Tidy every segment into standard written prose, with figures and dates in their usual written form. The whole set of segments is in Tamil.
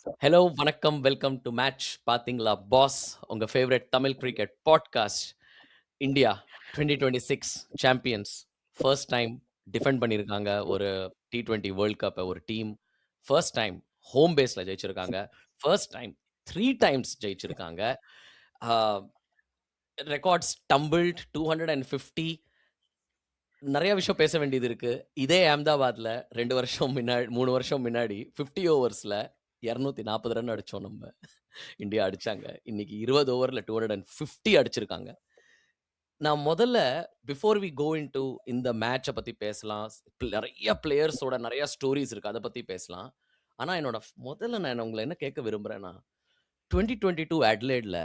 ஹலோ, வணக்கம். வெல்கம் டூ மேட்ச் பாத்தீங்களா பாஸ். உங்க favourite Tamil cricket podcast. India 2026 champions. First time defend பண்ணியிருக்காங்க ஒரு T20 வேர்ல்ட் கப்ப ஒரு டீம். ஃபர்ஸ்ட் டைம் ஹோம் பேஸ்ல ஜெயிச்சிருக்காங்க. ஃபர்ஸ்ட் டைம் 3 டைம்ஸ் ஜெயிச்சிருக்காங்க. ஆ ரெக்கார்ட்ஸ் டம்பிள்ட் 250. நெறைய விஷயம் பேச வேண்டியது இருக்கு. இதே அஹமதாபாத்ல 2 வருஷம் 3 வருஷம் முன்னாடி 50 ஓவர்ஸ்ல 240 ரன் அடிச்சோம் நம்ம. இந்தியா அடிச்சாங்க. இன்னைக்கு 20 ஓவர்ல 250 அடிச்சிருக்காங்க. நான் முதல்ல பிஃபோர் வி கோ இன்டூ இந்த மேட்ச பத்தி பேசலாம். நெறைய பிளேயர்ஸோட நெறைய ஸ்டோரீஸ் இருக்கு. அத பத்தி பேசலாம். ஆனா என்னோட முதல்ல நான் உங்கள என்ன கேட்க விரும்புறேன்னா, 2022 அட்லேட்ல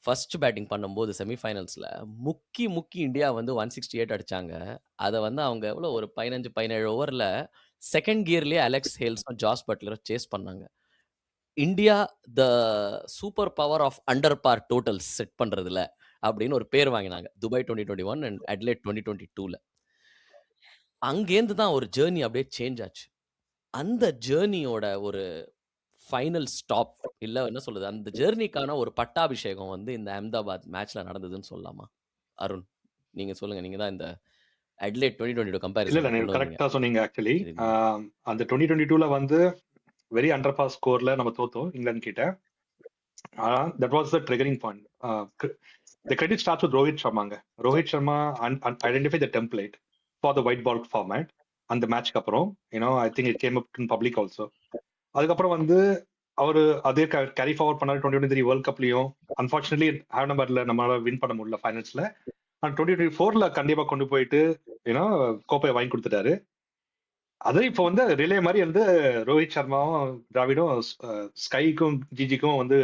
ஃபர்ஸ்ட் பேட்டிங் பண்ணும்போது செமி ஃபைனல்ஸ்ல முக்கி முக்கி இந்தியா வந்து 168 அடிச்சாங்க. அத வந்து அவங்க எவ்வளோ ஒரு 15, 17 ஓவர்ல செகண்ட் கியர்லயே அலெக்ஸ் ஹேல்ஸும், ஜாஸ் பட்லரும் சேஸ் பண்ணாங்க. India the super power of under par totals set பண்றதுல அப்படின்னு ஒரு பேர் வாங்கினாங்க. துபாய் 2021 அண்ட் அட்லேட் 2022ல. அங்கேருந்து தான் ஒரு ஜர்னி அப்படியே சேஞ்ச் ஆச்சு. அந்த ஜர்னியோட ஒரு ஃபைனல் ஸ்டாப் இல்ல என்ன சொல்றது? அந்த ஜர்னிக்கான ஒரு பட்டாபிஷேகம் வந்து இந்த அஹமதாபாத் மேட்ச்ல நடந்ததுன்னு சொல்லலாமா? அருண், நீங்க சொல்லுங்க. நீங்க தான் இந்த அட்லேட் 2022 இல்ல இல்ல கம்பேரிசன நீங்க கொண்டு வந்தீங்க. கரெக்டா சொன்னீங்க ஆக்சுவலி. இது நீங்க அந்த 2022ல வந்து வெரி அண்டர் பாஸ் ஸ்கோர்ல நம்ம தோத்தோம் இங்கிலாந்து கிட்ட. That was the triggering point. The credit starts with Rohit சர்மாங்க. Rohit Sharma identify the template for the white ball format அந்த மேட்ச்க்கு அப்புறம் I think it came up in public also. அதுக்கப்புறம் வந்து அவரு அதே கேரி ஃபார்வர்ட் பண்ணாரு 2023 வேர்ல்ட் கப்லயும். அன்பார்ச்சுனேட்லி அஹமதாபாத்ல நம்மளால வின் பண்ண முடியல ஃபைனல்ஸ்ல. ஆனா 2024ல கண்டிப்பா கொண்டு போயிட்டு கோப்பையை வாங்கி கொடுத்துட்டாரு. அது இப்போ வந்து ரிலே மாதிரி வந்து ரோஹித் சர்மாவும் டிராவிடும் ஸ்கைக்கும் ஜிஜிக்கும் வந்து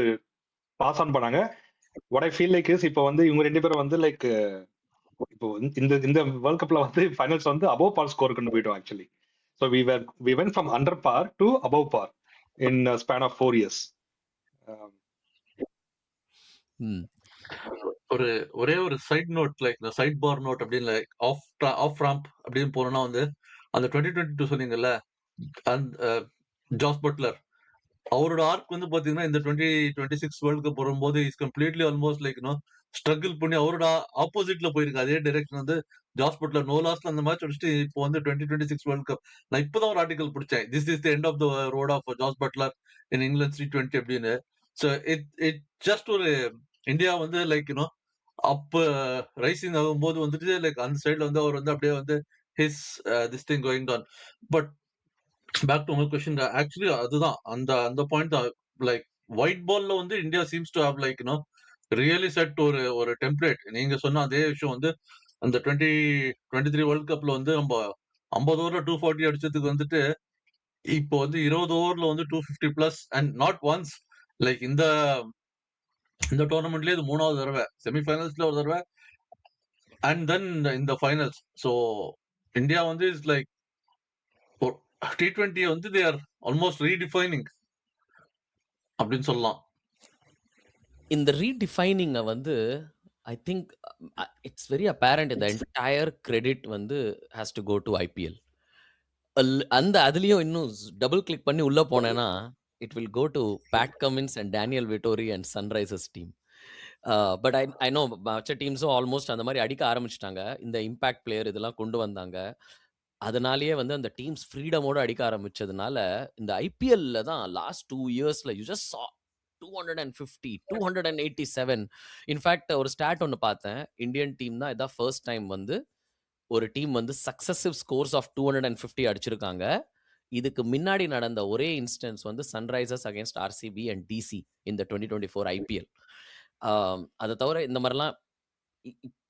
பாஸ் ஆன் பண்ணாங்க. What I feel like is இப்போ வந்து இவங்க ரெண்டு பேரும் வந்து லைக் இப்போ இந்த இந்த வேர்ல்ட் கப்ல வந்து ஃபைனல்ஸ் வந்து அபவ் பார் ஸ்கோர் கொண்டு போயிட்டோம் actually. So we went from under par to above par in span of 4 years. ம். ஒரு ஒரே ஒரு சைட் நோட் லைக் இந்த சைட் பார் நோட் அப்படின்னு லைக் ஆஃப் ராம்ப் அப்படின்னு போனோம்னா வந்து அந்த 2022 சொன்னீங்கல்ல அந்த ஜாஸ் பட்லர் அவரோட ஆர்க் வந்து பாத்தீங்கன்னா இந்த 2026 வேர்ல்ட் கப் வரும்போது is completely almost like struggle பண்ணி அவரோட ஆப்போசிட்ல போயிருக்கு. அதே டைரக்ஷன் வந்து ஜாஸ் பட்லர் நோ லாஸ்ட்ல அந்த மேட்ச் வச்சுட்டு இப்போ வந்து 2026 வேர்ல்ட் கப் நான் இப்பதான் ஒரு ஆர்டிகல் பிடிச்சேன். This is the end of the road of Jos Buttler in England T20 அப்படின்னு. ஸோ இட் ஜஸ்ட் ஒரு இந்தியா வந்து லைக் அப்ப ரைசிங் ஆகும்போது வந்துட்டு லைக் அந்த சைடுல வந்து அவர் வந்து அப்படியே வந்து his this thing going on. But back to உங்க கொஸ்டின் ஆக்சுவலி அதுதான் அந்த அந்த பாயிண்ட் தான். லைக் ஒயிட் பால்ல வந்து India seems to have like really set ஒரு ஒரு டெம்ப்ளேட். நீங்க சொன்ன அதே விஷயம் வந்து அந்த 2023 வேர்ல்ட் கப்ல வந்து நம்ம 50 ஓவர்ல 240 அடிச்சதுக்கு வந்துட்டு இப்போ வந்து 20 ஓவர்ல வந்து 250 plus and not once like இந்த இந்த டோர்னமெண்ட்லயே இது 3வது தடவை. செமிஃபைனல்ஸ்ல ஒரு தடவை அண்ட் தென் இந்த ஃபைனல்ஸ். ஸோ இந்தியா வந்து இஸ் லைக் T20 வந்து தே ஆர் ஆல்மோஸ்ட் ரீடிஃபைனிங் அப்படின்னு சொல்லலாம். இந்த ரீடிஃபைனிங்க வந்து I think it's very apparent the entire credit வந்து has to go to IPL. அந்த அதுலயும் இன்னும் டபுள் கிளிக் பண்ணி உள்ள போனேன்னா, it will go to Pat Cummins and Daniel Vettori and Sunrisers team. But I know மற்ற டீம்ஸும் ஆல்மோஸ்ட் அந்த மாரி அடிக்க ஆரம்பிச்சுட்டாங்க. இந்த இம்பாக்ட் பிளேயர் இதெல்லாம் கொண்டு வந்தாங்க. அதனாலேயே வந்து அந்த டீம்ஸ் ஃப்ரீடமோட அடிக்க ஆரம்பிச்சதுனால, இந்த ஐபிஎல்ல தான் லாஸ்ட் 2 இயர்ஸ்ல யூ ஜஸ்ட் சா 250, 287. இன்ஃபாக்ட் ஒரு ஸ்டாட் ஒண்ணு பார்த்தேன். இந்தியன் டீம் தான் இதான் ஃபர்ஸ்ட் டைம் வந்து ஒரு டீம் வந்து சக்சஸிவ் ஸ்கோர்ஸ் ஆஃப் 250 அடிச்சிருக்காங்க. இதுக்கு முன்னாடி நடந்த ஒரே இன்ஸ்டன்ஸ் வந்து Sunrisers against RCB and DC இந்த 2024 ஐபிஎல். அத தவிர இந்த மாரிலாம்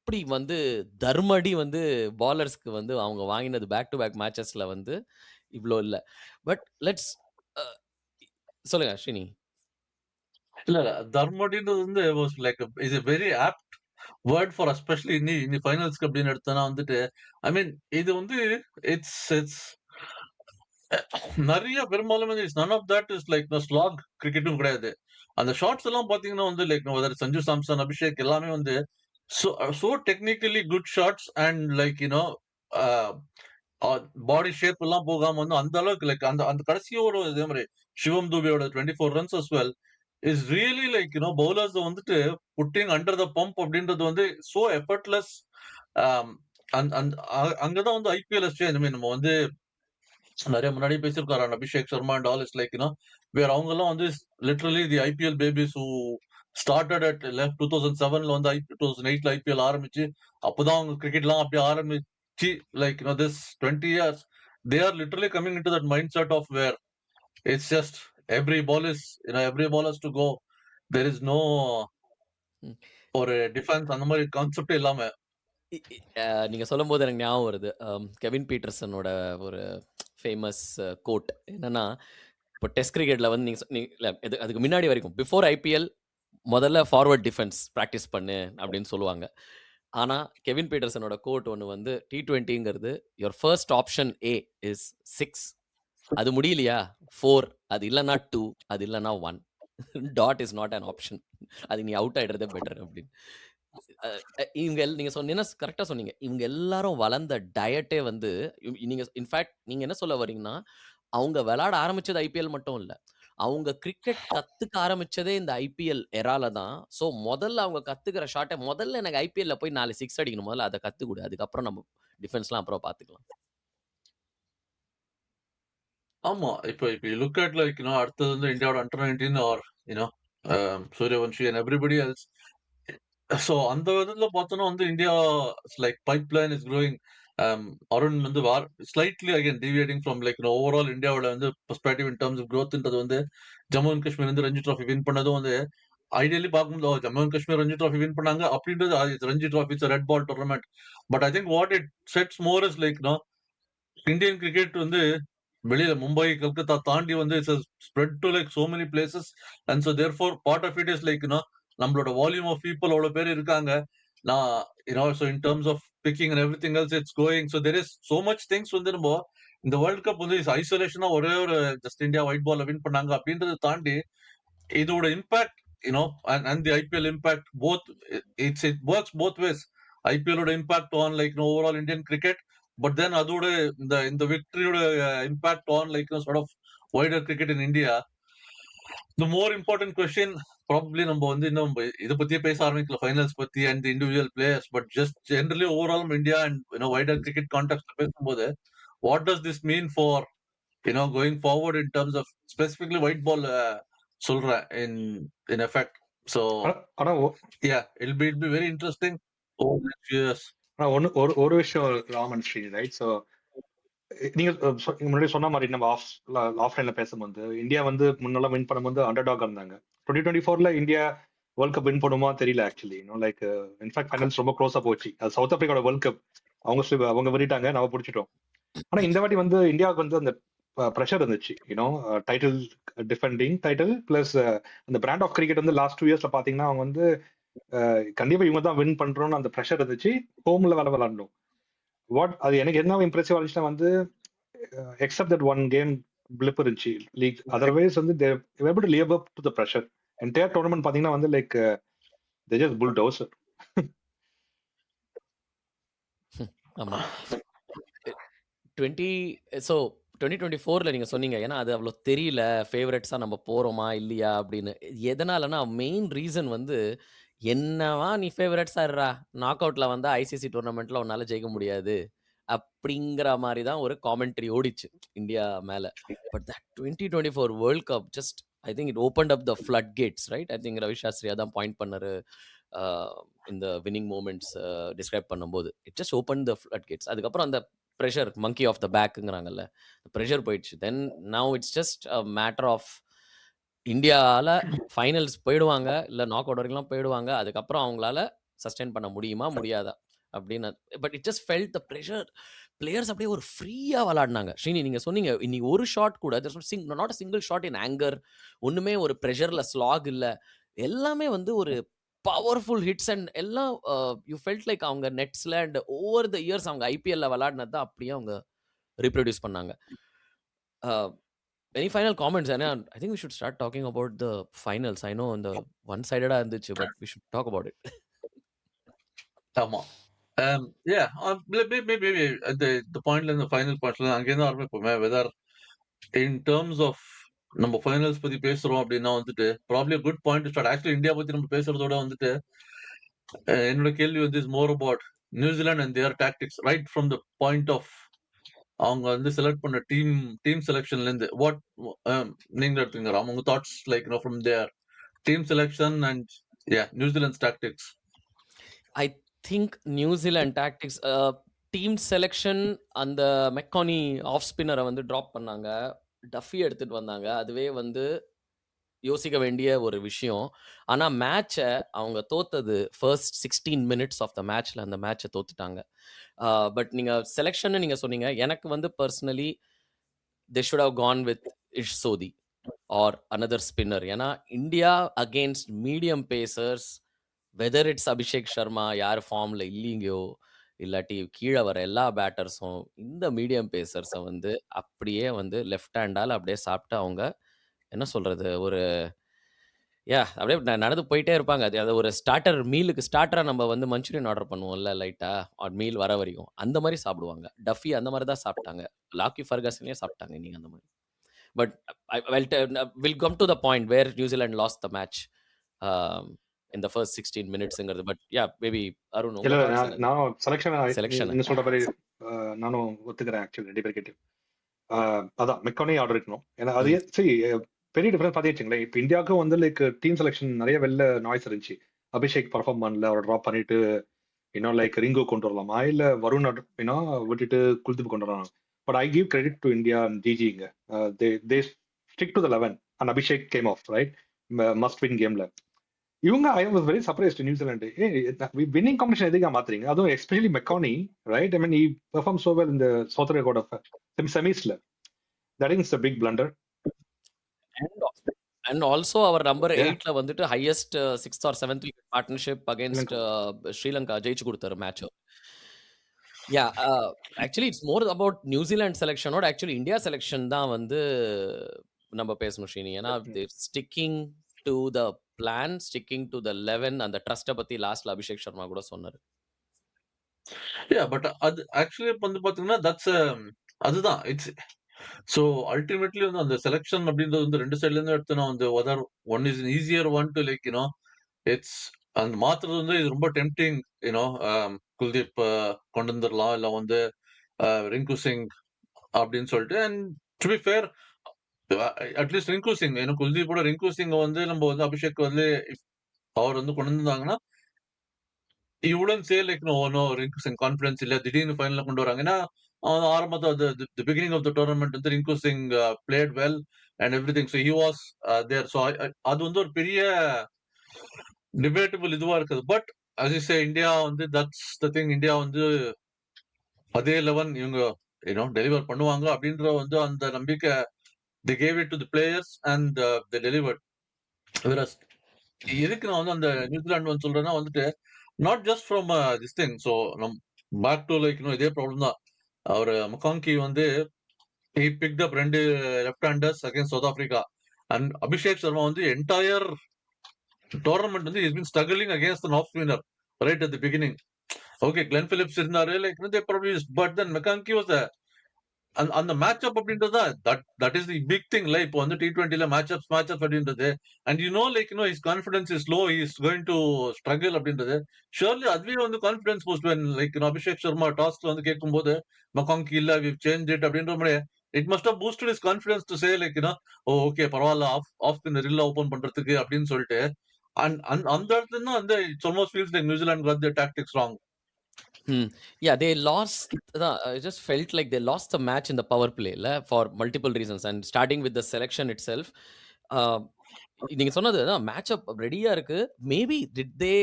இப்படி வந்து தர்மடி வந்து பாலர்ஸ்க்கு வந்து அவங்க வாங்கினது பேக் டு பேக் மேட்சஸ்ல வந்து இவ்ளோ இல்ல. பட் லெட்ஸ் சொல்லுங்க ஸ்ரீனி. இல்ல தர்மடின்றது வந்து was like is a very opt word for especially இன்னி ஃபைனல்ஸ்க்கு அப்படின்னு எடுத்தோன்னா வந்துட்டு ஐ மீன் இது வந்து இட்ஸ் இட்ஸ் நிறைய பெரும்பாலும் it's none of that is like slog கிரிக்கெட்டும் கிடையாது. அந்த ஷாட்ஸ் எல்லாம் பாத்தீங்கன்னா வந்து லைக் சஞ்சு சாம்சன், அபிஷேக் எல்லாமே வந்து so technically good shots and like body shape எல்லாம் போகாம வந்து அந்த அளவுக்கு லைக் அந்த அந்த கடைசி ஒரு இதே மாதிரி சிவம் தூபியோட 24 runs as well is really like bowlers வந்துட்டு புட்டிங் அண்டர் த பம்ப் அப்படின்றது வந்து சோ எஃபர்ட்லெஸ். அங்கதான் வந்து ஐபிஎல் நம்ம வந்து நிறைய முன்னாடி பேசியிருக்காரு Abhishek Sharma and all is like வேற அவங்க எல்லாம் வந்து literally the IPL babies who started at 2007ல வந்து 2008ல ஐபிஎல் ஆரம்பிச்சு அப்பதான் அவங்க கிரிக்கெட் எல்லாம் அப்படியே ஆரம்பிச்சு like this 20 years they are literally coming into that mindset of where it's just every ball is every ball has to go. There is no ம். ஒரு டிஃபென்ஸ் அந்த மாதிரி கான்செப்ட் இல்லாம. நீங்க சொல்லும்போது எனக்கு ஞாபகம் வருது. கெவின் பீட்டர்சனோட ஒரு ஃபேமஸ் கோட் என்னன்னா, இப்போ டெஸ்ட் கிரிக்கெட்ல வந்து இல்ல அதுக்கு முன்னாடி வரைக்கும் பிஃபோர் ஐபிஎல் முதல்ல ஃபார்வர்ட் டிஃபென்ஸ் ப்ராக்டிஸ் பண்ணு அப்படின்னு சொல்லுவாங்க. ஆனா கெவின் பீட்டர்சனோட கோட் ஒன்று வந்து T20ங்கிறது your first option a is 6, அது முடியலையா 4, அது இல்லைன்னா 2, அது இல்லைன்னா 1. Dot is not an option. அது நீ அவுட் ஆயிடுறதே பெட்டர் அப்படின்னு. இவங்க நீங்க சொன்னீங்கன்னா கரெக்டா சொன்னீங்க. இவங்க எல்லாரும் வளர்ந்த டயட்டே வந்து நீங்க இன்ஃபேக்ட் நீங்க என்ன சொல்ல வரீங்கன்னா, அவங்க விளையாட ஆரம்பிச்சது ஐபிஎல் மட்டும் இல்ல. அவங்க கிரிக்கெட் கத்துக்க ஆரம்பிச்சதே இந்த ஐபிஎல் எரால தான். ஸோ முதல்ல அவங்க கத்துக்கிற ஷாட்டை முதல்ல எனக்கு ஐபிஎல்ல போய் 4 6 அடிக்கணும். முதல்ல அதை கத்துக்கொடு. அதுக்கப்புறம் நம்ம டிஃபென்ஸ்லாம் அப்புறம் பார்த்துக்கலாம். ஆமா. இப்ப லுக் அட் லைக் அடுத்தது வந்து இந்தியாவோட under 19 are Suryavanshi and everybody else. So அந்த விதத்துல பார்த்தோம்னா வந்து India like pipeline is growing. Arun வந்து slightly again deviating from like overall இந்தியாவோட வந்து பெர்ஸ்பெக்டிவ் இன் டர்ம்ஸ் ஆஃப் க்ரோத்ன்றது வந்து ஜம்மு அண்ட் காஷ்மீர் வந்து ரஞ்சி ட்ராஃபி வின் பண்ணதும் வந்து ஐடியலி பார்க்கும்போது Jammu and Kashmir Ranji trophy win பண்ணாங்க அப்படின்றது Ranji trophy it's red ball tournament. But I think what it sets more is like Indian cricket வந்து வெளியில மும்பை கல்கத்தா தாண்டி வந்து it's spread to like so many places. And so there for part of it is like நம்மளோட வால்யூம் ஆஃப் பீப்புள் அவ்வளவு பேர் இருக்காங்க. நான் so in terms of picking and everything else it's going. So there is so much things வந்து நம்ம இந்த வேர்ல்ட் கப் வந்து ஐசோலேஷனா ஒரே ஒரு just India white ball win பண்ணாங்க அப்படின்றத தாண்டி இதோட impact and the IPL impact both it works both ways. IPL ஓட impact on like overall Indian cricket, but then அதோட இந்த victory-யோட impact on like sort of wider cricket in India. The more important question probably நம்ம வந்து இன்னும் இதை பத்தியே பேச ஆரம்பிக்கல ஃபைனல்ஸ் பத்தி and the individual players, but just generally overall India and wider cricket context பேசும்போது what does this mean for going forward in terms of specifically white ball சொல்றேன் in effect. So ஆனா yeah, it'll be very interesting over the next few years. ஒரு விஷயம் ராமன் ஸ்ரீ ரைட். ஸோ நீங்க முன்னாடி சொன்ன மாதிரி நம்ம ஆஃப்லைன்ல பேசும்போது இந்தியா வந்து முன்னெல்லாம் வின் பண்ணும்போது அண்டர் டாக் இருந்தாங்க. 2024ல இந்தியா வேர்ல்ட் கப் வின் பண்ணுமா தெரியல ஆக்சுவலி. லைக் இன்ஃபேக்ட் ஃபைனல்ஸ் ரொம்ப க்ளோஸா போச்சு. அது சவுத் ஆப்பிரிக்காவோட வேர்ல்ட் கப் அவங்க விரிட்டாங்க, நம்ம பிடிச்சிட்டோம். ஆனா இந்த வாட்டி வந்து இந்தியாவுக்கு வந்து அந்த ப்ரெஷர் இருந்துச்சு. டைட்டில் டிஃபெண்டிங் டைட்டில் பிளஸ் அந்த பிராண்ட் ஆஃப் கிரிக்கெட் வந்து லாஸ்ட் 2 இயர்ஸ்ல பாத்தீங்கன்னா அவங்க வந்து கண்டிப்பா இவங்க தான் வின் பண்றோம்னு அந்த ப்ரெஷர் இருந்துச்சு. ஹோம்ல வேலை விளாடணும். அது எனக்கு என்ன இம்ப்ரெசிவ் இருந்துச்சுன்னா வந்து except that one game flip இருந்துச்சு லீக். அதர்வைஸ் வந்து able to live up to the pressure. Entire tournament பாத்தீங்கன்னா வந்து லைக் they just bulldozer. ஆமா. 2024ல நீங்க சொன்னீங்க. ஏன்னா அது அவ்வளோ தெரியல ஃபேவரட்ஸா நம்ம போறோமா இல்லையா அப்படின்னு. எதனாலனா மெயின் ரீசன் வந்து என்னவா நீ ஃபேவரட்ஸா இருடா, நாக் அவுட்ல வந்தா ஐசிசி டூர்னமெண்ட்ல உன்னால ஜெயிக்க முடியாது அப்படிங்கிற மாதிரி தான் ஒரு காமெண்ட்ரி ஓடிச்சு இந்தியா மேல. But that 2024 world cup just I think it opened up the flood gates right. I think Ravi Shastri அதான் பாயிண்ட் பண்ணாரு இந்த வின்னிங் மூமெண்ட்ஸ் டிஸ்கிரைப் பண்ணும்போது. It just open the flood gates. அதுக்கப்புறம் அந்த ப்ரெஷர் மங்கி ஆஃப் த பேக்குங்கிறாங்கல்ல, ப்ரெஷர் போயிடுச்சு. Then now it's just a matter of இந்தியாவில் ஃபைனல்ஸ் போயிடுவாங்க, இல்லை நாக் அவுட் வரைக்கும்லாம் போயிடுவாங்க. அதுக்கப்புறம் அவங்களால சஸ்டெயின் பண்ண முடியுமா முடியாதா அப்படின்னு. But it just felt the pressure. Players அப்படியே ஒரு ஃப்ரீயாக விளாடினாங்க. ஸ்ரீனி நீங்கள் சொன்னீங்க இன்னைக்கு ஒரு ஷாட் கூட not a single shot in anchor, ஒன்றுமே ஒரு ப்ரெஷரில் ஸ்லாக் இல்லை, எல்லாமே வந்து ஒரு பவர்ஃபுல் ஹிட்ஸ் அண்ட் எல்லாம் யூ ஃபெல்ட் லைக் அவங்க நெட்ஸில் அண்ட் ஓவர் த இயர்ஸ் அவங்க ஐபிஎல்ல விளாடினது தான் அப்படியே அவங்க ரீப்ரொடியூஸ் பண்ணாங்க. Any final comments? I think we should start talking about the finals. I know on the one-sided இருந்துச்சு, but we should talk about it. ஆமா. Yeah, maybe at the point in the final point அங்கேருந்து ஆரம்பிப்போமே whether in terms of நம்ம ஃபைனல்ஸ் பத்தி பேசுறோம் அப்படின்னா வந்துட்டு probably good point start. Actually India பத்தி நம்ம பேசுறதோட வந்துட்டு என்னோட கேள்வி வந்து is more about New Zealand and their tactics right from the point of அவங்க வந்து செலக்ட் பண்ண டீம் செலெக்ஷன்ல இருந்து வாட் நீங்க எடுத்துங்க ராம் உங்க thoughts like from there team selection and New Zealand tactics. I think New Zealand tactics team selection அந்த மெக்கானி ஆஃப் ஸ்பின்னரை வந்து ட்ராப் பண்ணாங்க, டஃபி எடுத்துட்டு வந்தாங்க. அதுவே வந்து யோசிக்க வேண்டிய ஒரு விஷயம். ஆனா மேட்சை அவங்க தோத்தது ஃபர்ஸ்ட் 16 மினிட்ஸ் ஆஃப் த மேட்ச்ல அந்த மேட்சை தோத்துட்டாங்க. பட் நீங்க செலெக்ஷன் நீங்க சொன்னீங்க. எனக்கு வந்து personally they should have gone with Ish Sodhi or another spinner. ஏன்னா India against medium pacers, whether it's Abhishek Sharma யார் ஃபார்ம்ல இல்லைங்கயோ இல்லாட்டி கீழே வர எல்லா பேட்டர்ஸும் இந்த மீடியம் பேசர்ஸை வந்து அப்படியே வந்து லெஃப்ட் ஹேண்டால் அப்படியே சாப்பிட்டு அவங்க என்ன சொல்றது ஒரு அப்படியே நடந்து போயிட்டே இருப்பாங்க. அது ஒரு ஸ்டார்டர் மீலுக்கு ஸ்டார்டரா நம்ம வந்து மஞ்சூரியன் ஆர்டர் பண்ணுவோம்ல லைட்டா மீல் வர வரைக்கும் அந்த மாதிரி சாப்பிடுவாங்க. டஃபி அந்த மாதிரி தான் சாப்பிட்டாங்க. லாக்கி ஃபர்கசனே சாப்பிட்டாங்க நீங்க அந்த மாதிரி. But will come to the point where New Zealand lost the match in the first 16 minutesங்கிறது. பட் மேபி அருண் இல்ல உங்க thoughts என்ன? நான் செலக்ஷன் செலக்ஷன் நீங்க சொல்ற மாதிரி நானும் ஒத்துக்கிறேன். ஆக்சுவலி ரெண்டு பேர் கேட்டு அதான் மெக்கானே ஆர்டர் இருக்கணும். ஏன்னா அது சரி பெரிய டிஃபரன்ஸ் பார்த்து வச்சுங்களேன். இப்போ இந்தியாவுக்கும் வந்து லைக் டீம் செலெக்ஷன் நிறைய வெளில நாய்ஸ் இருந்துச்சு. அபிஷேக் பர்ஃபார்ம் பண்ணல, அவரை ட்ராப் பண்ணிட்டு இன்னும் லைக் ரிங்கோ கொண்டு வரலாமா இல்ல வருண் விட்டுட்டு குல்தீப் கொண்டு வரலாம். But I give credit to India and ஜிஜிங்க. They stick to the 11 and Abhishek came off right must win கேம்ல. இவங்க I was very surprised New Zealand winning competition எதுக்கா மாத்துறீங்க? அதுவும் especially McConchie right. I mean he perform so well இந்த சவுத் ரெக்கார்ட் ஆஃப் செமிஸ்ல. தட் இஸ் a big blunder. And also our number 8ல வந்துட்டு highest 6th or 7th wicket partnership against Sri Lanka ஜெயிச்சு கொடுத்தாரு மேட்ச். Actually it's more about New Zealand செலெக்ஷனோட ஆக்சுவலி இந்தியா செலெக்ஷன் தான் வந்து நம்ம பேசணும் ஸ்ரீனி. ஏன்னா sticking to the plan, sticking to the 11 அந்த ட்ரஸ்ட்டை பத்தி லாஸ்ட்ல அபிஷேக் சர்மா கூட சொன்னாரு. பட் அது ஆக்சுவலி வந்து பாத்தீங்கன்னா அதுதான் இட்ஸ் ஸோ அல்டிமேட்லி வந்து அந்த செலெக்ஷன் அப்படின்றது வந்து ரெண்டு சைட்ல இருந்து எடுத்தோம்னா வந்து one is easier one to like it's அந்த மாத்துறது வந்து இது ரொம்ப டெம்டிங். குல்தீப் கொண்டு வந்துடலாம் இல்ல வந்து ரிங்கு சிங் அப்படின்னு சொல்லிட்டு. And to be fair at least Rinku Singh குல்தீப்போட ரிங்கு சிங் வந்து நம்ம வந்து அபிஷேக் வந்து அவர் வந்து கொண்டு வந்தாங்கன்னா இவ்வளவு say like no Rinku Singh confidence இல்ல திடீர்னு ஃபைனல்ல கொண்டு வராங்க. ஏன்னா ஆரம்பத்துல the beginning of the tournament வந்து Rinku Singh played well and everything, so he was there. So அது வந்து ஒரு பெரிய டிபேட்டபிள் இதுவா இருக்குது. But as you say India வந்து that's the thing. இந்தியா வந்து அதே 11 இவங்க டெலிவர் பண்ணுவாங்க அப்படின்ற வந்து அந்த நம்பிக்கை they gave it to the players and they delivered. whereas எதுக்கு நான் வந்து அந்த நியூசிலாந்து வந்து சொல்றேன்னா வந்துட்டு not just from this thing. So back to like இதே ப்ராப்ளம் தான். அவர் மக்காங்கி வந்து he picked up ரெண்டு left handers against South Africa. And Abhishek Sharma வந்து என்டையர் டோர்னமெண்ட் வந்து is been struggling against an off spinner right at the beginning. Okay Glenn Phillips இருந்தாரு like but then McConchie was அந்த மேட்ச் அப் அப்படின்றது that is the big thing. Like இப்போ வந்து T20ல மேட்ச் அப் அப்படின்றது. And like his confidence is low, he is going to struggle அப்படின்றது ஷுவர்லி அதுவே வந்து confidence post like Abhishek Sharma டாஸ்க்ல வந்து கேட்கும்போது மக்காங்கி இல்ல வி சேஞ்ச் இட் அப்படின்ற மாதிரி it must have boosted his confidence to say like okay பரவாயில்ல ஆஃப் ஸ்பின்னர் ஓபன் பண்றதுக்கு அப்படின்னு சொல்லிட்டு. அண்ட் அந்த இடத்துல தான் வந்து it's almost feels like New Zealand got their tactics wrong. They lost. I just felt like they lost the match in the power play for multiple reasons, and starting with the selection itself. நீங்க சொன்னது மேட்ச் அப் ரெடியா இருக்கு. மேபி டிட் தே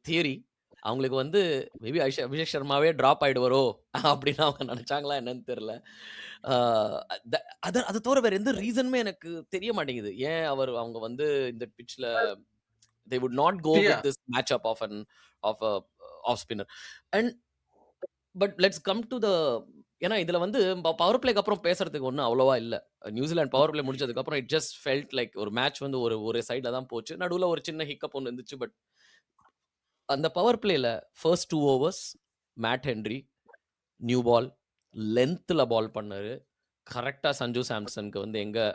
தியரி அவங்களுக்கு வந்து மேபி அபிஷேக் சர்மாவே டிராப் ஆயிடுவாரோ அப்படின்னு அவங்க நினைச்சாங்களா என்னன்னு தெரியல. அது தவிர வேற எந்த ரீசனுமே எனக்கு தெரிய மாட்டேங்குது. ஏன் அவங்க வந்து இந்த பிட்ச்ல they would not go with this matchup of a off spinner. And but let's come to the ஏன்னா இதுல வந்து பவர் பிளேக்கு அப்புறம் பேசுறதுக்கு ஒன்றும் அவ்வளோவா இல்லை. நியூசிலாந்து பவர் பிளே முடிஞ்சதுக்கு அப்புறம் இட் ஜஸ்ட் ஃபெல்ட் லைக் ஒரு மேட்ச் வந்து ஒரு சைடில் தான் போச்சு. நடுவில் ஒரு சின்ன ஹிக்கப் ஒன்று இருந்துச்சு. பட் அந்த பவர் பிளேல first 2 overs Matt Henry new ball லென்த்தில் பால் பண்ணாரு. கரெக்டாக சஞ்சு சாம்சனுக்கு வந்து எங்கே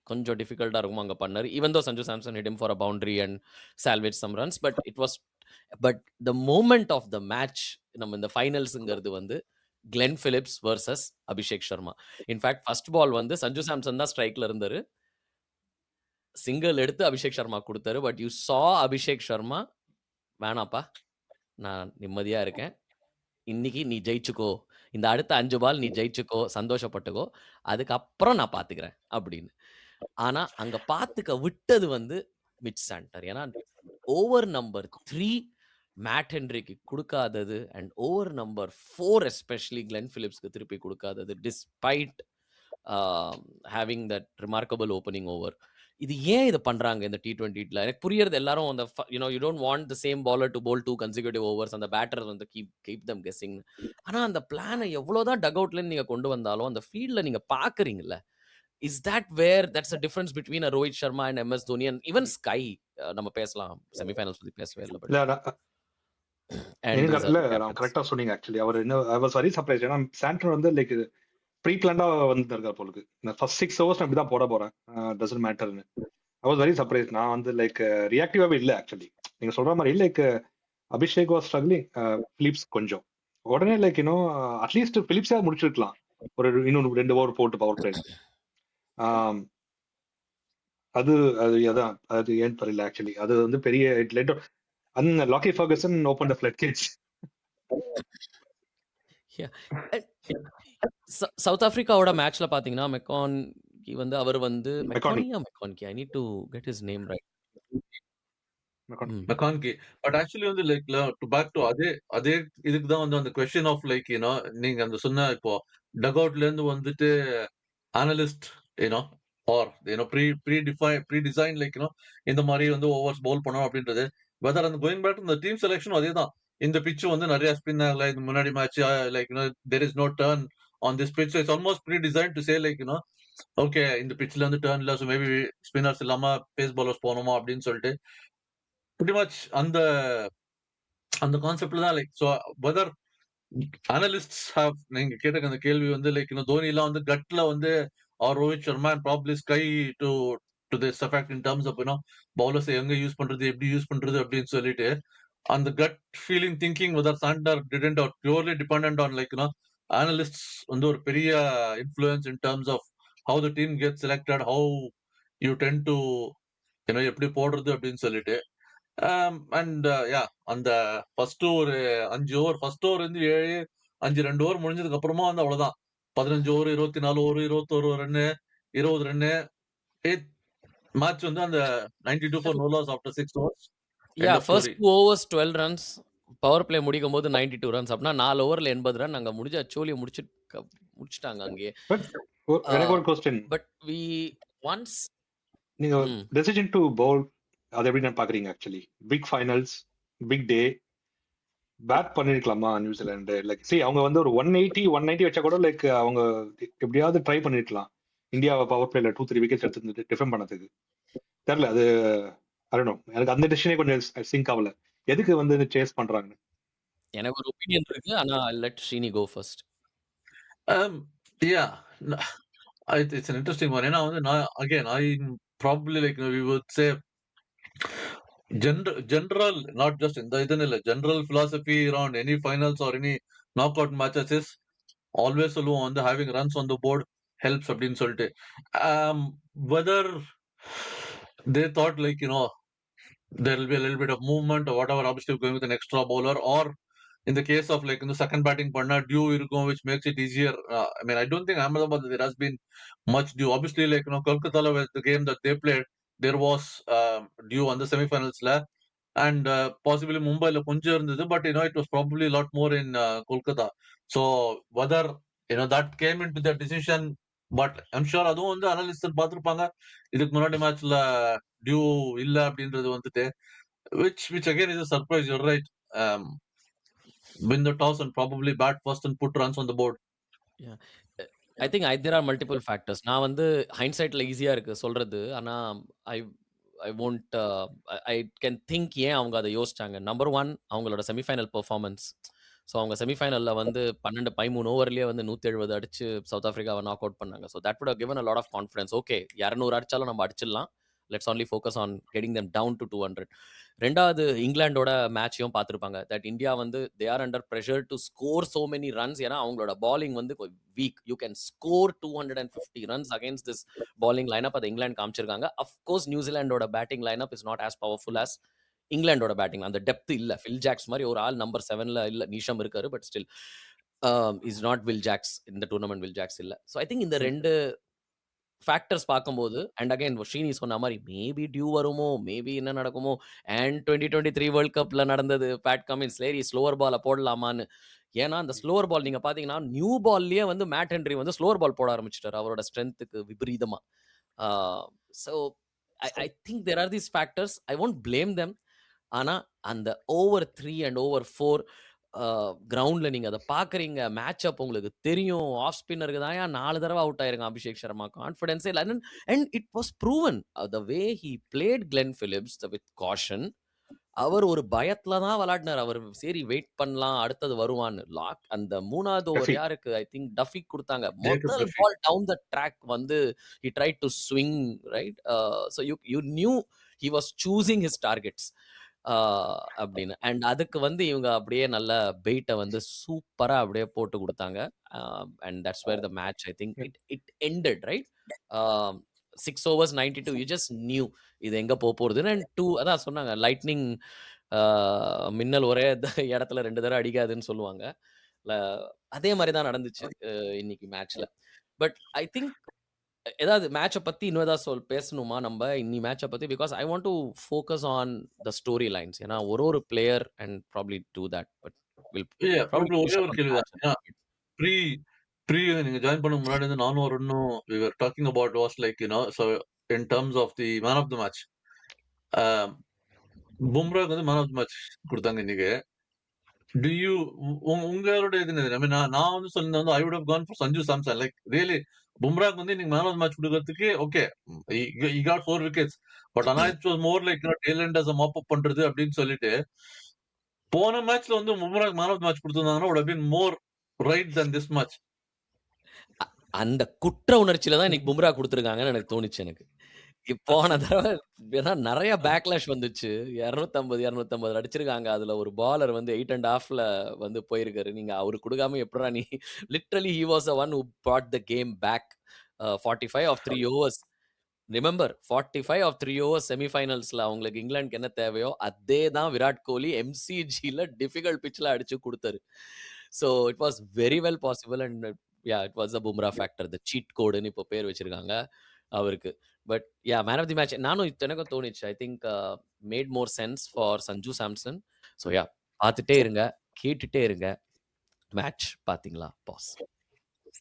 கொஞ்சம் டிஃபிகல்ட்டாக இருக்குமோ அங்கே பண்ணார். Even though Sanju Samson hit him for a boundary and salvage some runs, but the moment of the match நம்ம இந்த ஃபைனல்ஸுங்கிறது வந்து Glenn Phillips versus Abhishek Sharma. In fact first ball வந்து சஞ்சு சாம்சன் தான் ஸ்ட்ரைக்கில் இருந்தார். சிங்கிள் எடுத்து அபிஷேக் சர்மா கொடுத்தாரு. பட் யூ சா அபிஷேக் சர்மா, வேணாப்பா நான் நிம்மதியாக இருக்கேன், இன்னைக்கு நீ ஜெயிச்சுக்கோ, இந்த அடுத்த 5 பால் நீ ஜெயிச்சுக்கோ, சந்தோஷப்பட்டுக்கோ, அதுக்கப்புறம் நான் பார்த்துக்கிறேன் அப்படின்னு. ஆனா அங்க பார்த்துக்க விட்டது வந்து மிச் சாண்டர். ஏன்னா ஓவர் நம்பர் 3 மேட் ஹென்ரிக்கு கொடுக்காதது and over number 4 especially Glenn பிலிப்ஸ்க்கு திருப்பி கொடுக்காதது, despite having that remarkable opening over. இது ஏன் இதை பண்றாங்க இந்த T20ல? எனக்கு புரியறது. எல்லாரும் அந்த you don't want the same bowler to bowl 2 consecutive overs, அந்த பேட்டர் வந்து கீப் தம் கெஸிங். ஆனா அந்த பிளானை எவ்வளவுதான் டக் அவுட்ல நீங்க கொண்டு வந்தாலும் அந்த ஃபீல்ட்ல நீங்க பாக்குறீங்கல்ல, is that where that's a difference between Rohit Sharma and MS Dhoni and even SKY. நம்ம பேசலாம், செமிஃபைனல்ஸ் பத்தி பேசவே இல்லை. இல்ல பட் நான் கரெக்டா சொன்னீங்க. ஆக்சுவலி அவர் ஐ வாஸ் வெரி சர்ப்ரைஸ். ஏன்னா சாண்டர் வந்து லைக் ப்ரீ பிளான்டா வந்துருக்காரு போலுக்கு. நான் ஃபர்ஸ்ட் 6 ஓவர்ஸ் நான் இப்படிதான் போட போறேன், டசன்ட் மேட்டர்னு. I was very surprise. நான் வந்து லைக் ரியாக்டிவாவே இல்லை. ஆக்சுவலி நீங்க சொல்ற மாதிரி like Abhishek was struggling, Phillips கொஞ்சம் உடனே லைக் அட்லீஸ்ட் பிலிப்ஸா முடிச்சிருக்கலாம், ஒரு இன்னும் 2 ஓவர் போட்டு பவர் பிளே. அது அதான் அது ஏன் தெரியல. ஆக்சுவலி அது வந்து பெரிய Lockie Ferguson open the flood gates. South ஆப்பிரிக்காவோட மேட்ச்ல பாத்தீங்கன்னா மெக்கான்கி வந்து அவர் வந்து McConchie I need to get his name right. McConchie. But actually வந்து லைக் டு பேக் டு அதே இதுக்கு தான் வந்து அந்த கொஸ்டின் ஆஃப் லைக் நீங்க அந்த சொன்ன இப்போ டக் அவுட்ல இருந்து வந்துட்டு analyst are pre design like இந்த மாதிரி வந்து ஓவர்ஸ் பவுல் பண்ணணும் அப்படின்றது. வெதர் அந்த கோயிங் பேக் டு இந்த டீம் செலெக்ஷனும் அதே தான். இந்த பிட்ச் வந்து நிறைய ஸ்பின் ஆகல. இது முன்னாடி match like there is no turn on this pitch. It's almost pre design to say like okay இந்த பிட்ச்ல வந்து டர்ன் இல்ல, ஸோ மேபி ஸ்பின்னர்ஸ் இல்லாம பேஸ் பாலர்ஸ் போகணுமா அப்படின்னு சொல்லிட்டு pretty much அந்த கான்செப்ட்ல தான் like. So whether analysts have, நீங்க கேட்ட அந்த கேள்வி வந்து லைக் தோனி எல்லாம் வந்து கட்ல வந்து are Rohit Sharma and probably SKY to this effect in terms of bowlers எங்க யூஸ் பண்றது, எப்படி யூஸ் பண்றது அப்படின்னு சொல்லிட்டு அந்த gut feeling thinking whether Santner didn't are purely dependent on like analysts வந்து ஒரு பெரிய influence in terms of how the team get selected, how you tend to எப்படி போடுறது அப்படின்னு சொல்லிட்டு. அண்ட் யா அந்த ஃபர்ஸ்ட் ஒரு 5 ஓவர், ஃபர்ஸ்ட் ஓவர் வந்து 7-5 2 ஓவர் முடிஞ்சதுக்கு அப்புறமா வந்து அவ்வளவுதான். 15 over, 24 over, 21 run, 20 run. Match வந்து அந்த 92 for no loss after 6 overs. First 2 overs 12 runs, power play முடிக்கும் போது 92 ரன்ஸ். அப்படின்னா 4 ஓவர்ல 80 ரன் அங்க முடிஞ்ச சோலியை முடிச்சிட்டாங்க அங்கே. எனக்கு ஒரு क्वेश्चन. பட் வி ஒன்ஸ் நீங்க டெசிஷன் டு பவுல் அது எப்படி நான் பாக்குறீங்க? Actually big finals, big day, bat பண்ணிருக்கலாமா நியூசிலாந்து? லைக் அவங்க வந்து ஒரு 180 வச்சா கூட லைக் அவங்க எப்படியாவது ட்ரை பண்ணிருக்கலாம் இந்தியாவை பவர் பிளேல 2-3 விக்கெட்ஸ் எடுத்து டிஃபெண்ட் பண்ணதுக்கு. தெரியல, அது அரணும். எனக்கு அந்த டெசிஷனே கொஞ்சம் சிங்க் ஆகல, எதுக்கு வந்து சேஸ் பண்றாங்க. எனக்கு ஒரு ஒபினியன் இருக்கு, ஆனா let Srini go first. Yeah it's an interesting one. ஏன்னா வந்து I probably like we would say general, not just in the idhanilla, general philosophy around any finals or any knockout matches is always சொல்லுவோம் வந்து having runs on the board helps அப்படின்னு சொல்லிட்டு. Whether they thought like there will be a little bit of movement or whatever, obviously going with an extra bowler, or in the case of like second batting பண்ணா due இருக்கும், which makes it easier. I mean, I don't think Ahmedabad there has been much due. Obviously like Kolkata with the game that they played, there was due on the semi-finals la, and possibly Mumbai la konja irundhudu, but it was probably a lot more in Kolkata. So whether that came into their decision, but I'm sure அதுவும் வந்து அனலிஸ்ட் பார்த்திருப்பாங்க இதுக்கு முன்னாடி மேட்ச்ல டியூ இல்ல அப்படின்றது வந்துட்டு, which again is a surprise. You're right. Win the toss and probably bat first and put runs on the board. Yeah. I think there are multiple factors. நான் வந்து ஹைண்ட்சைட்ல ஈஸியா இருக்கு சொல்றது. ஆனா I won't I can think ஏன் அவங்க அதை யோசிச்சாங்க. நம்பர் 1 அவங்களோட செமிஃபைனல் பெர்ஃபார்மன்ஸ். ஸோ அவங்க செமிஃபைனல்ல வந்து 12, 13 ஓவர்லயே வந்து 170 அடிச்சு சவுத் ஆஃப்ரிக்காவ நாக் அவுட் பண்ணாங்க. So that would have given a lot of confidence. Okay 200 அடிச்சாலும் நம்ம அடிச்சிடலாம். Let's only focus on getting them down to 200. 2வது இங்கிலாண்டோட மேட்சையும் பார்த்திருப்பாங்க. தட் இந்தியா வந்து they are under pressure to score so many runs. ஏன்னா அவங்களோட பாலிங் வந்து weak. You can score 250 runs against this bowling lineup. அதை இங்கிலாந்து காமிச்சிருக்காங்க. அஃப்கோர்ஸ் நியூசிலாண்டோட batting lineup is not as powerful as இங்கிலாண்டோட பேட்டிங். அந்த டெப்த் இல்ல. ஃபில் ஜாக்ஸ் மாதிரி ஒரு ஆள் நம்பர் 7ல இல்ல. நீஷம் இருக்காரு. But still is not Will Jacks. இந்த டூர்னமெண்ட் வில் ஜாக்ஸ் இல்ல. ஸோ ஐ திங்க் இந்த 2 ஃபேக்டர்ஸ் பார்க்கும்போது அண்ட் அகைன் ஸ்ரீனி சொன்ன மாதிரி மேபி டியூ வருமோ, மேபி என்ன நடக்குமோ, அண்ட் 2023 வேர்ல்ட் கப்ல நடந்தது பேட் கமின்ஸ் லேரி ஸ்லோவர் பால போடலாமான்னு. ஏன்னா அந்த ஸ்லோவர் பால் நீங்க பாத்தீங்கன்னா நியூ பால்லயே வந்து மேட் ஹென்ரி வந்து ஸ்லோவர் பால் போட ஆரம்பிச்சிட்டாரு அவரோட ஸ்ட்ரென்த்துக்கு விபரீதமா. So I think there are these factors. I won't blame them. ஆனா அந்த ஓவர் 3 அண்ட் ஓவர் 4 கிரவுண்ட்ல நீங்க அதை பாக்குறீங்க. மேட்ச் அப் உங்களுக்கு தெரியும். ஆஃப் ஸ்பின்னருக்கு தான் 4 தடவை அவுட் ஆயிருங்க அபிஷேக் சர்மா. கான்ஃபிடன்ஸே இல்லை. And it was proven the way he played Glenn Phillips with caution. அவர் ஒரு பயத்துல தான் விளையாடினார். அவர் சரி வெயிட் பண்ணலாம் அடுத்தது வருவான்னு. லாக் அந்த 3வது ஓவர் டஃபி. யாருக்கு ஐ திங்க் டஃபிக் கொடுத்தாங்க. ஜேக்கப் முதல் Duffy. Ball down the track வந்து he tried to swing, right? So you knew he was choosing his targets. அப்படின்னு. அண்ட் அதுக்கு வந்து இவங்க அப்படியே நல்ல பெயிட்ட வந்து சூப்பரா அப்படியே போட்டு குடுத்தாங்க. And that's where the match I think it ended, right? 6 overs 92. You just knew இது எங்க போறதுன்னு. அண்ட் 2 அதான் சொன்னாங்க லைட்னிங் மின்னல் ஒரே இடத்துல 2 தடவை அடிக்காதுன்னு சொல்லுவாங்க. அதே மாதிரி தான் நடந்துச்சு இன்னைக்கு மேட்ச்ல. பட் ஐ திங்க் ஏதாவது மேட்சை பத்தி இன்னும் ஏதாவது பேசணுமா நம்ம இன்னி மேட்சை பத்தி? Because I want to focus on the story lines. ஏன்னா ஒரு player and probably do that. But will probably ஒரே ஒரு கேள்விதான். ஏன்னா ப்ரீ ப்ரீ நீங்க ஜாயின் பண்ண முன்னாடி வந்து நானும் ஒரு இன்னும் we were talking about was like so in terms of the man of the match, பும்ராக்கு வந்து மேன் ஆஃப் த மேட்ச் கொடுத்தாங்க இன்னைக்கு. டு யூ உங்களோட இது ஐ மீன் நான் வந்து சொன்னது வந்து I would have gone for Sanju Samson. Like really பும்ராக்கு வந்து இன்னைக்கு மேன் ஆஃப் த மேட்ச் கொடுக்கறதுக்கு okay he got 4 wickets. But ஆனா it was more like tail end as mop up பண்றது அப்படின்னு சொல்லிட்டு போன மேட்ச்ல வந்து பும்ராக்கு மேன் ஆஃப் த மேட்ச் கொடுத்திருந்தாங்கன்னா would have been more right than this match. அந்த குற்ற உணர்ச்சியில தான் இன்னைக்கு பும்ரா கொடுத்துருக்காங்கன்னு எனக்கு தோணுச்சு. எனக்கு போன தடவை ஏன்னா நிறைய பேக்லாஷ் வந்துச்சு. 250 அடிச்சிருக்காங்க. அதுல ஒரு பாலர் வந்து 8.5ல வந்து போயிருக்காரு. நீங்க அவரு கொடுக்காம எப்படா நீ literally he was the one who brought the game back. 45 of 3 overs. Remember 45 of 3 overs செமிஃபைனல்ஸ்ல அவங்களுக்கு இங்கிலாந்துக்கு என்ன தேவையோ அதே தான் விராட் கோலி எம்சிஜில டிஃபிகல்ட் பிட்ச்ல அடிச்சு கொடுத்தாரு. So it was very well possible. And ya it was the Bumrah factor. The cheat கோடுன்னு இப்போ பேர் வச்சிருக்காங்க அவருக்கு. But ya man of the match நானும் எனக்கும் தோணுச்சு. I think made more sense for Sanju Samson. So ya பார்த்துட்டே இருங்க, கேட்டுட்டே இருங்க. மேட்ச் பாத்தீங்களா பாஸ்.